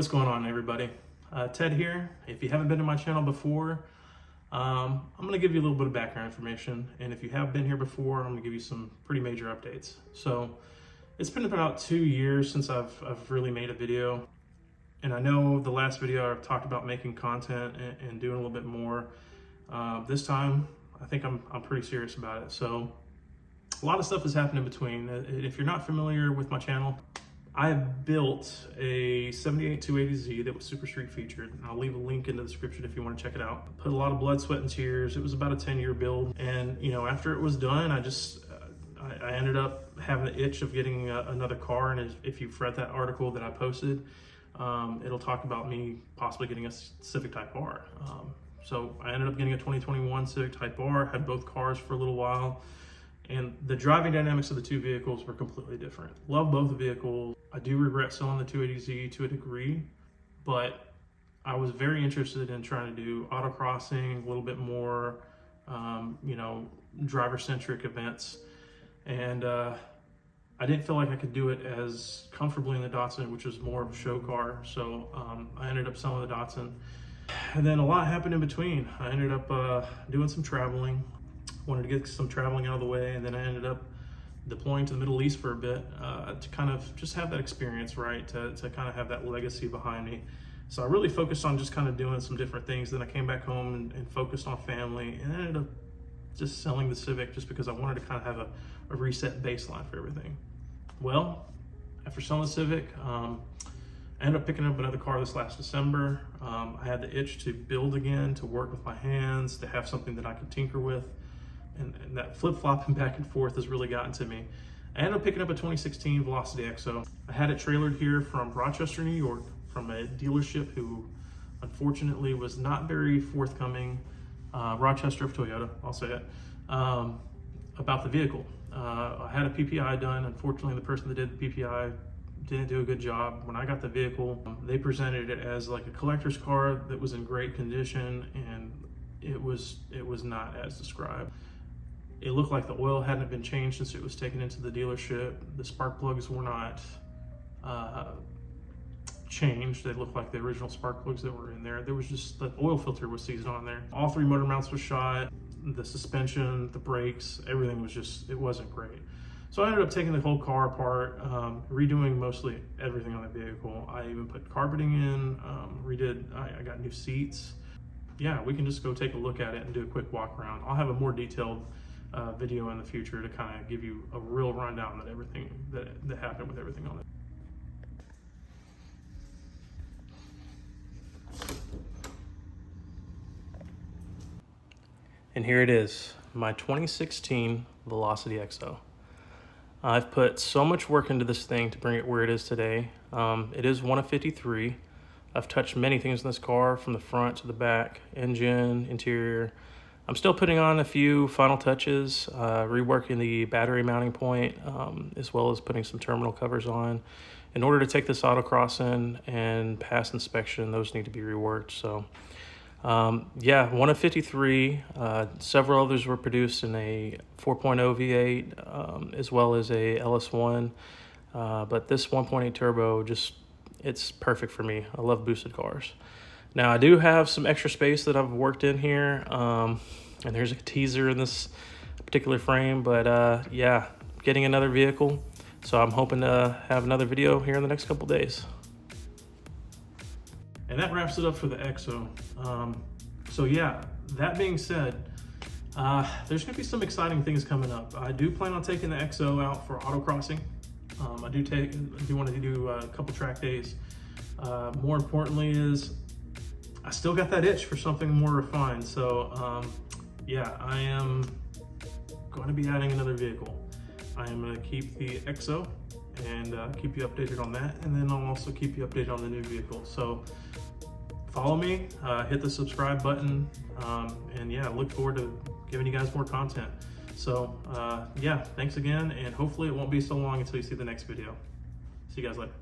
what's going on, everybody? Ted here. If you haven't been to my channel before, I'm going to give you a little bit of background information, and if you have been here before, I'm going to give you some pretty major updates. So it's been about 2 years since I've really made a video, and I know the last video I talked about making content and doing a little bit more. This time I think I'm pretty serious about it. So a lot of stuff has happened in between. If you're not familiar with my channel, I built a 78 280Z that was SuperStreet featured. I'll leave a link in the description if you want to check it out. Put a lot of blood, sweat, and tears. It was about a 10-year build, and after it was done, I ended up having the itch of getting another car. And if you've read that article that I posted, it'll talk about me possibly getting a Civic Type R. So I ended up getting a 2021 Civic Type R. Had both cars for a little while, and the driving dynamics of the two vehicles were completely different. Love both vehicles. I do regret selling the 280Z to a degree, but I was very interested in trying to do autocrossing, a little bit more, driver-centric events. And I didn't feel like I could do it as comfortably in the Datsun, which was more of a show car. So I ended up selling the Datsun. And then a lot happened in between. I ended up doing some traveling, wanted to get some traveling out of the way, and then I ended up deploying to the Middle East for a bit to kind of just have that experience, right? To kind of have that legacy behind me. So I really focused on just kind of doing some different things. Then I came back home and focused on family, and I ended up just selling the Civic just because I wanted to kind of have a reset baseline for everything. Well, after selling the Civic, I ended up picking up another car this last December. I had the itch to build again, to work with my hands, to have something that I could tinker with. And that flip-flopping back and forth has really gotten to me. I ended up picking up a 2016 Velocity XO. I had it trailered here from Rochester, New York, from a dealership who unfortunately was not very forthcoming, Rochester of Toyota, I'll say it, about the vehicle. I had a PPI done. Unfortunately, the person that did the PPI didn't do a good job. When I got the vehicle, they presented it as like a collector's car that was in great condition, and it was not as described. It looked like the oil hadn't been changed since it was taken into the dealership. The spark plugs were not changed. They looked like the original spark plugs that were in there. There was just, the oil filter was seized on there. All three motor mounts were shot. The suspension, the brakes, everything was just, it wasn't great. So I ended up taking the whole car apart, redoing mostly everything on the vehicle. I even put carpeting in, I got new seats. Yeah, we can just go take a look at it and do a quick walk around. I'll have a more detailed video in the future to kind of give you a real rundown of everything that happened with everything on it. And here it is, my 2016 Velocity XO. I've put so much work into this thing to bring it where it is today. It is one of 53. I've touched many things in this car, from the front to the back, engine, interior. I'm still putting on a few final touches, reworking the battery mounting point, as well as putting some terminal covers on. In order to take this autocross and pass inspection, those need to be reworked. So yeah, one of 53. Several others were produced in a 4.0 V8, as well as a LS1. But this 1.8 turbo, it's perfect for me. I love boosted cars. Now, I do have some extra space that I've worked in here, and there's a teaser in this particular frame, but yeah, getting another vehicle. So I'm hoping to have another video here in the next couple days. And that wraps it up for the XO. So yeah, that being said, there's gonna be some exciting things coming up. I do plan on taking the XO out for autocrossing. I do want to do a couple track days. More importantly is, I still got that itch for something more refined. So yeah, I am going to be adding another vehicle. I am going to keep the XO and keep you updated on that. And then I'll also keep you updated on the new vehicle. So follow me, hit the subscribe button. And yeah, I look forward to giving you guys more content. So yeah, thanks again, and hopefully it won't be so long until you see the next video. See you guys later.